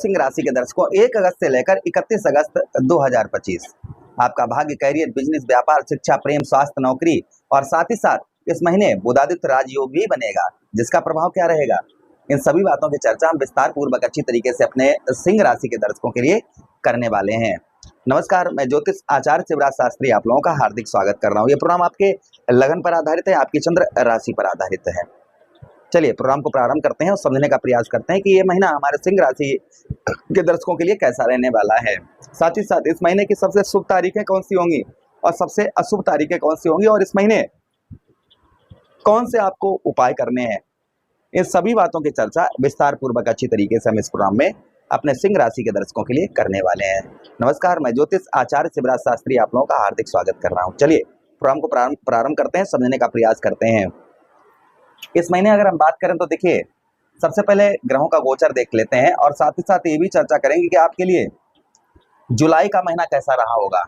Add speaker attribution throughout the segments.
Speaker 1: सिंह राशि के दर्शकों 1 अगस्त से लेकर 31 अगस्त 2025 आपका भाग्य, कैरियर, बिजनेस, व्यापार, शिक्षा, प्रेम, स्वास्थ्य, नौकरी और साथ ही साथ इस महीने बुधादित्य राजयोग भी बनेगा, जिसका प्रभाव क्या रहेगा, इन सभी बातों की चर्चा हम विस्तार पूर्वक अच्छी तरीके से अपने सिंह राशि के दर्शकों के लिए करने वाले हैं। नमस्कार, मैं ज्योतिष आचार्य शिवराज शास्त्री आप लोगों का हार्दिक स्वागत कर रहा हूँ। ये प्रोग्राम आपके लगन पर आधारित है, आपकी चंद्र राशि पर आधारित है। चलिए प्रोग्राम को प्रारंभ करते हैं और समझने का प्रयास करते हैं कि ये महीना हमारे सिंह राशि के दर्शकों के लिए कैसा रहने वाला है। साथ ही साथ इस महीने की सबसे शुभ तारीखें कौन सी होंगी और सबसे अशुभ तारीखें कौन सी होंगी और इस महीने कौन से आपको उपाय करने हैं, इन सभी बातों की चर्चा विस्तार पूर्वक अच्छी तरीके से हम इस प्रोग्राम में अपने सिंह राशि के दर्शकों के लिए करने वाले हैं। नमस्कार, मैं ज्योतिष आचार्य शिवराज शास्त्री आप लोगों का हार्दिक स्वागत कर रहा हूं। चलिए प्रोग्राम को प्रारंभ करते हैं, समझने का प्रयास करते हैं। इस महीने अगर हम बात करें तो देखिए, सबसे पहले ग्रहों का गोचर देख लेते हैं और साथ ही साथ ये भी चर्चा करेंगे कि आपके लिए जुलाई का महीना कैसा रहा होगा।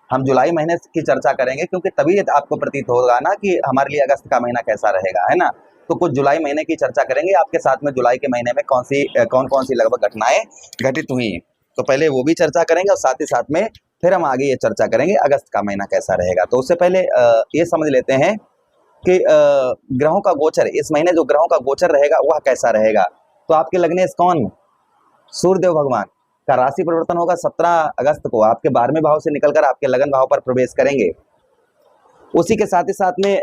Speaker 1: हम जुलाई महीने की चर्चा करेंगे क्योंकि तभी आपको प्रतीत होगा ना कि हमारे लिए अगस्त का महीना कैसा रहेगा, है ना। तो कुछ जुलाई महीने की चर्चा करेंगे आपके साथ में, जुलाई के महीने में कौन कौन सी लगभग घटनाएं घटित हुई, तो पहले वो भी चर्चा करेंगे और साथ ही साथ में फिर हम आगे ये चर्चा करेंगे अगस्त का महीना कैसा रहेगा। तो उससे पहले ये समझ लेते हैं कि ग्रहों का गोचर, इस महीने जो ग्रहों का गोचर रहेगा वह कैसा रहेगा। तो आपके लग्नेश कौन, सूर्यदेव भगवान का राशि परिवर्तन होगा 17 अगस्त को, आपके 12वें भाव से निकलकर आपके लगन भाव पर प्रवेश करेंगे। उसी के साथ ही साथ में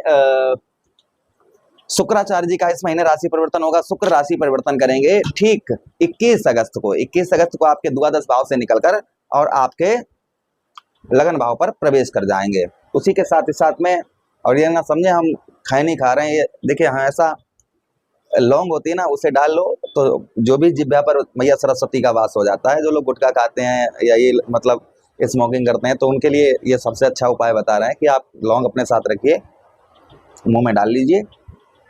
Speaker 1: शुक्राचार्य जी का इस महीने राशि परिवर्तन होगा, शुक्र राशि परिवर्तन करेंगे ठीक 21 अगस्त को। 21 अगस्त को आपके द्वादश भाव से निकलकर और आपके लगन भाव पर प्रवेश कर जाएंगे। उसी के साथ ही साथ में, और ये ना समझे हम खाए नहीं खा रहे हैं, ये देखिए हाँ ऐसा लौंग होती है ना, उसे डाल लो तो जो भी जिह्वा पर मैया सरस्वती का वास हो जाता है। जो लोग गुटखा खाते हैं या ये मतलब स्मोकिंग करते हैं तो उनके लिए ये सबसे अच्छा उपाय बता रहे हैं कि आप लौंग अपने साथ रखिए, मुंह में डाल लीजिए,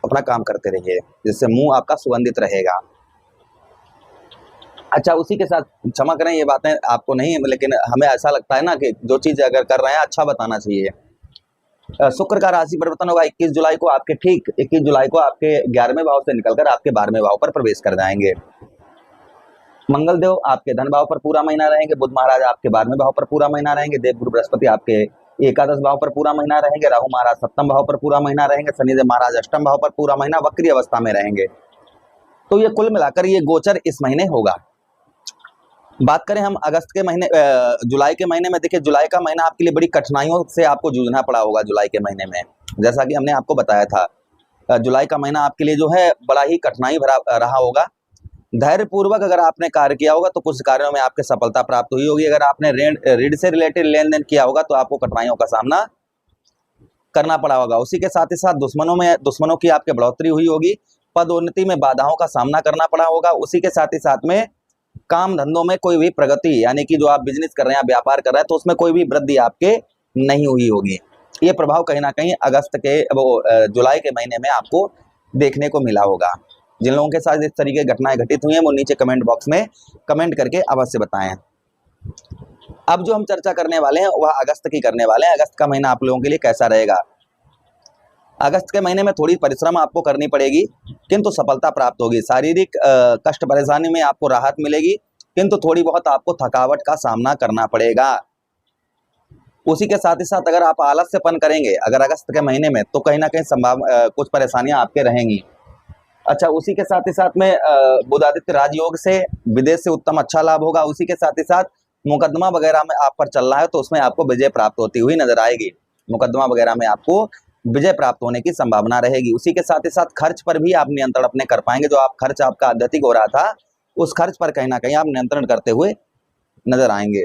Speaker 1: अपना काम करते रहिए, जिससे मुंह आपका सुगंधित रहेगा। अच्छा, उसी के साथ क्षमा करें ये बातें आपको नहीं, लेकिन हमें ऐसा लगता है ना कि जो चीज़ अगर कर रहे हैं अच्छा बताना चाहिए। शुक्र का राशि परिवर्तन होगा 21 जुलाई को, आपके ठीक 21 जुलाई को आपके 11वें भाव से निकलकर आपके 12वें भाव पर प्रवेश कर जाएंगे। मंगल देव आपके धन भाव पर पूरा महीना रहेंगे, बुध महाराज आपके 12वें भाव पर पूरा महीना रहेंगे, देवगुरु बृहस्पति आपके एकादश भाव पर पूरा महीना रहेंगे, राहु महाराज 7वें भाव पर पूरा महीना रहेंगे, शनिदेव महाराज 8वें भाव पर पूरा महीना वक्री अवस्था में रहेंगे। तो ये कुल मिलाकर ये गोचर इस महीने होगा। बात करें हम अगस्त के महीने, जुलाई के महीने में, देखिए जुलाई का महीना आपके लिए बड़ी कठिनाइयों से आपको जूझना पड़ा होगा। जुलाई के महीने में जैसा कि हमने आपको बताया था, जुलाई का महीना आपके लिए जो है बड़ा ही कठिनाई भरा रहा होगा। धैर्य पूर्वक अगर आपने कार्य किया होगा तो कुछ कार्यों में आपके सफलता प्राप्त हुई होगी। अगर आपने ऋण से रिलेटेड लेन देन किया होगा तो आपको कठिनाइयों का सामना करना पड़ा होगा। उसी के साथ ही साथ दुश्मनों की आपके बढ़ोतरी हुई होगी, पदोन्नति में बाधाओं का सामना करना पड़ा होगा। उसी के साथ ही साथ में काम धंधों में कोई भी प्रगति, यानी कि जो आप बिजनेस कर रहे हैं, व्यापार कर रहे हैं, तो उसमें कोई भी वृद्धि आपके नहीं हुई होगी। ये प्रभाव कहीं ना कहीं अगस्त के जुलाई के महीने में आपको देखने को मिला होगा। जिन लोगों के साथ इस तरीके की घटनाएं घटित हुई हैं वो नीचे कमेंट बॉक्स में कमेंट करके अवश्य बताएं। अब जो हम चर्चा करने वाले हैं वह अगस्त की करने वाले हैं। अगस्त का महीना आप लोगों के लिए कैसा रहेगा। अगस्त के महीने में थोड़ी परिश्रम आपको करनी पड़ेगी किंतु सफलता प्राप्त होगी। शारीरिक कष्ट परेशानी में आपको राहत मिलेगी किंतु थोड़ी बहुत आपको थकावट का सामना करना पड़ेगा। उसी के साथ ही साथ अगर आप आलस्यपन करेंगे अगर अगस्त के महीने में तो कहीं ना कहीं कुछ परेशानियां आपके रहेंगी। अच्छा, उसी के साथ ही साथ में बुधादित्य राजयोग से विदेश से उत्तम अच्छा लाभ होगा। उसी के साथ ही साथ मुकदमा वगैरह में आप पर चल रहा है तो उसमें आपको विजय प्राप्त होती हुई नजर आएगी। मुकदमा वगैरह में आपको विजय प्राप्त होने की संभावना रहेगी। उसी के साथ ही साथ खर्च पर भी आप नियंत्रण अपने कर पाएंगे। जो आप खर्च आपका अत्यधिक हो रहा था उस खर्च पर कहीं ना कहीं आप नियंत्रण करते हुए नजर आएंगे।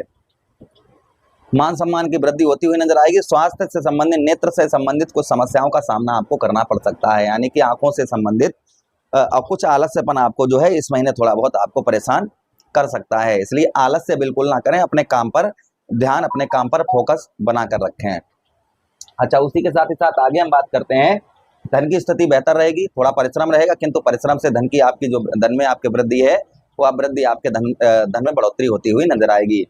Speaker 1: मान सम्मान की वृद्धि होती हुई नजर आएगी। स्वास्थ्य से संबंधित, नेत्र से संबंधित कुछ समस्याओं का सामना आपको करना पड़ सकता है, यानी कि आंखों से संबंधित कुछ आलस्यपन आपको जो है इस महीने थोड़ा बहुत आपको परेशान कर सकता है। इसलिए आलस्य बिल्कुल ना करें, अपने काम पर ध्यान, अपने काम पर फोकस बनाकर रखें। अच्छा, उसी के साथ ही साथ आगे हम बात करते हैं, धन की स्थिति बेहतर रहेगी, थोड़ा परिश्रम रहेगा किंतु परिश्रम से धन की आपकी जो धन में आपकी वृद्धि है वह वृद्धि आपके धन में बढ़ोतरी होती हुई नजर आएगी।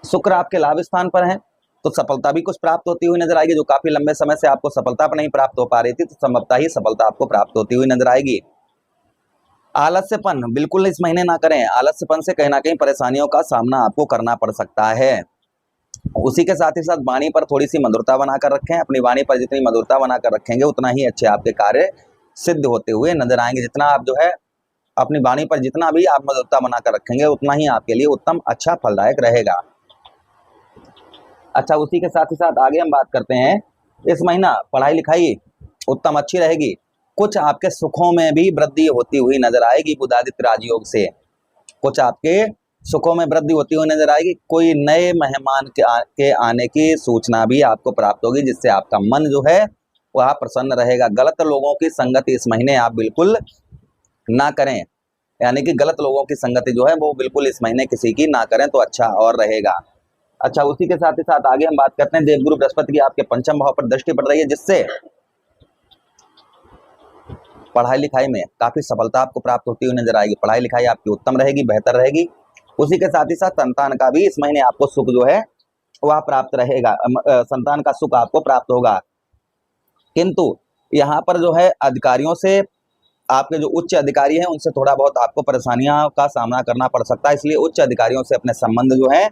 Speaker 1: शुक्र आपके लाभ स्थान पर है तो सफलता भी कुछ प्राप्त होती हुई नजर आएगी। जो काफी लंबे समय से आपको सफलता नहीं प्राप्त हो पा रही थी तो संभवतः ही सफलता आपको प्राप्त होती हुई नजर आएगी। आलस्यपन बिल्कुल इस महीने ना करें। आलस्यपन से कहीं ना कहीं परेशानियों का सामना आपको करना पड़ सकता है। उसी के साथ ही साथ वाणी पर थोड़ी सी मधुरता बनाकर रखें। अपनी वाणी पर जितनी मधुरता बनाकर रखेंगे उतना ही अच्छे आपके कार्य सिद्ध होते हुए नजर आएंगे। जितना आप जो है अपनी वाणी पर जितना भी आप मधुरता बनाकर रखेंगे उतना ही आपके लिए उत्तम अच्छा फलदायक रहेगा। अच्छा, उसी के साथ ही साथ आगे हम बात करते हैं। इस महीना पढ़ाई लिखाई उत्तम अच्छी रहेगी। कुछ आपके सुखों में भी वृद्धि होती हुई नजर आएगी बुधादित्य राजयोग से। कुछ आपके सुखों में वृद्धि होती हुई नजर आएगी। कोई नए मेहमान के आने की सूचना भी आपको प्राप्त होगी, जिससे आपका मन जो है वह प्रसन्न रहेगा। गलत लोगों की संगति इस महीने आप बिल्कुल ना करें, यानी कि गलत लोगों की संगति जो है वो बिल्कुल इस महीने किसी की ना करें तो अच्छा और रहेगा। अच्छा, उसी के साथ ही साथ आगे हम बात करते हैं। देवगुरु बृहस्पति की आपके पंचम भाव पर दृष्टि पड़ रही है, जिससे पढ़ाई लिखाई में काफी सफलता आपको प्राप्त होती हुई नजर आएगी। पढ़ाई लिखाई आपकी उत्तम रहेगी, बेहतर रहेगी। उसी के साथ ही साथ संतान का भी इस महीने आपको सुख जो है वह प्राप्त रहेगा। संतान का सुख आपको प्राप्त होगा। किंतु यहाँ पर जो है अधिकारियों से, आपके जो उच्च अधिकारी हैं उनसे थोड़ा बहुत आपको परेशानियों का सामना करना पड़ सकता है। इसलिए उच्च अधिकारियों से अपने संबंध जो है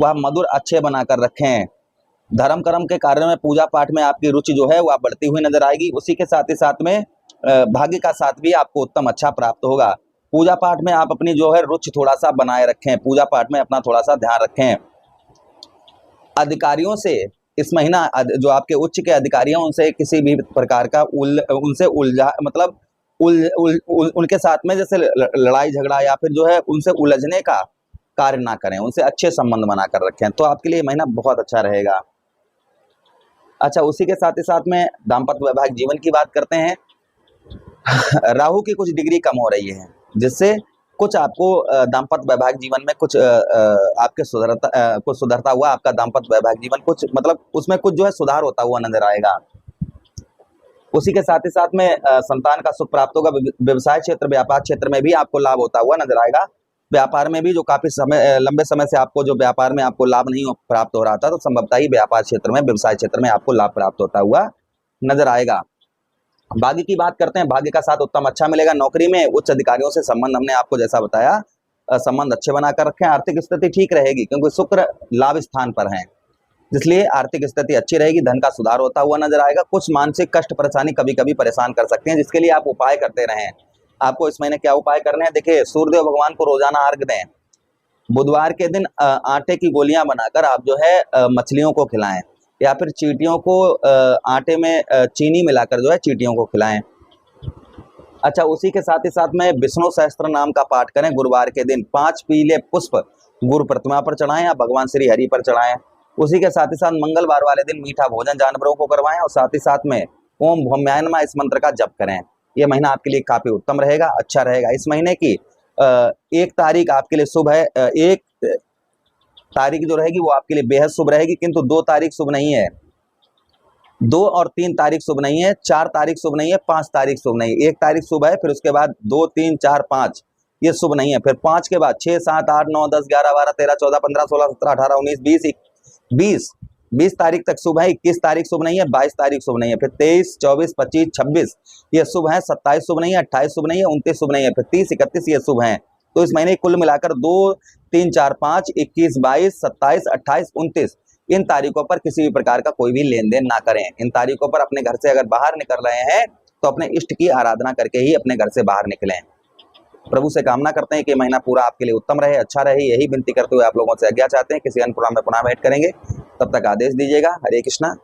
Speaker 1: वह मधुर अच्छे बनाकर रखें। धर्म कर्म के कार्यों में, पूजा पाठ में आपकी रुचि जो है वह बढ़ती हुई नजर आएगी। उसी के साथ ही साथ में भाग्य का साथ भी आपको उत्तम अच्छा प्राप्त होगा। पूजा पाठ में आप अपनी जो है रुचि थोड़ा सा बनाए रखें। पूजा पाठ में अपना थोड़ा सा ध्यान रखें। अधिकारियों से इस महीना जो आपके उच्च के अधिकारी हैं उनसे किसी भी प्रकार का उनसे उलझा मतलब उनके साथ में जैसे लड़ाई झगड़ा या फिर जो है उनसे उलझने का कार्य ना करें। उनसे अच्छे संबंध बनाकर रखें तो आपके लिए महीना बहुत अच्छा रहेगा। अच्छा, उसी के साथ ही साथ में दाम्पत्य वैवाहिक जीवन की बात करते हैं। राहु की कुछ डिग्री कम हो रही है, जिससे कुछ आपको दाम्पत्य वैवाहिक जीवन में कुछ आपके सुधरता हुआ आपका दाम्पत्य वैवाहिक जीवन कुछ मतलब उसमें कुछ जो है सुधार होता हुआ नजर आएगा। उसी के साथ ही साथ में संतान का सुख प्राप्त होगा। व्यवसाय क्षेत्र, व्यापार क्षेत्र में भी आपको लाभ होता हुआ नजर आएगा। व्यापार में भी जो काफी लंबे समय से आपको जो व्यापार में आपको लाभ नहीं प्राप्त हो रहा था, तो संभवतः ही व्यापार क्षेत्र में, व्यवसाय क्षेत्र में आपको लाभ प्राप्त होता हुआ नजर आएगा। भाग्य की बात करते हैं। भाग्य का साथ उत्तम अच्छा मिलेगा। नौकरी में उच्च अधिकारियों से संबंध हमने आपको जैसा बताया संबंध अच्छे बनाकर रखें। आर्थिक स्थिति ठीक रहेगी क्योंकि शुक्र लाभ स्थान पर है, इसलिए आर्थिक स्थिति अच्छी रहेगी। धन का सुधार होता हुआ नजर आएगा। कुछ मानसिक कष्ट परेशानी कभी कभी परेशान कर सकते हैं, जिसके लिए आप उपाय करते रहें। आपको इस महीने क्या उपाय करने हैं? देखिए, सूर्यदेव भगवान को रोजाना अर्घ दें। बुधवार के दिन आटे की गोलियां बनाकर आप जो है मछलियों को खिलाएं, या फिर चींटियों को आटे में चीनी मिलाकर जो है चींटियों को खिलाएं। अच्छा, उसी के साथ ही साथ में विष्णु सहस्त्र नाम का पाठ करें। गुरुवार के दिन 5 पीले पुष्प गुरु प्रतिमा पर चढ़ाएं या भगवान श्री हरि पर चढ़ाएं। उसी के साथ ही साथ मंगलवार वाले दिन मीठा भोजन जानवरों को करवाएं और साथ ही साथ में ओम भौम्याय नमः इस मंत्र का जप करें। यह महीना आपके लिए काफी उत्तम रहेगा, अच्छा रहेगा। इस महीने की 1 तारीख आपके लिए शुभ है। 1 तारीख जो रहेगी वो आपके लिए बेहद शुभ रहेगी, किंतु 2 तारीख शुभ नहीं है। 2 और 3 तारीख शुभ नहीं है। 4 तारीख शुभ नहीं है। 5 तारीख शुभ नहीं है। 1 तारीख शुभ है, फिर उसके बाद 2, 3, 4, 5 ये शुभ नहीं है। फिर 5 के बाद 6, 7, 8, 9, 10, 11, 12, 13, 14, 15, 16, 17, 18, 19, 20 तारीख तक शुभ है। 21 तारीख शुभ नहीं है। 22 तारीख शुभ नहीं है। फिर 23, 24, 25, 26 ये शुभ है। 27 शुभ नहीं है। 28 शुभ नहीं है। 29 शुभ नहीं है। फिर 30, 31 ये शुभ हैं। तो इस महीने कुल मिलाकर 2, 3, 4, 5, 21, 22, 27, 28, 29 इन तारीखों पर किसी भी प्रकार का कोई भी लेन देन ना करें। इन तारीखों पर अपने घर से अगर बाहर निकल रहे हैं तो अपने इष्ट की आराधना करके ही अपने घर से बाहर निकलें। प्रभु से कामना करते हैं कि महीना पूरा आपके लिए उत्तम रहे, अच्छा रहे। यही विनती करते हुए आप लोगों से आज्ञा चाहते हैं। किसी अन्य प्रोग्राम में पुनः भेंट करेंगे, तब तक आदेश दीजिएगा। हरे कृष्णा।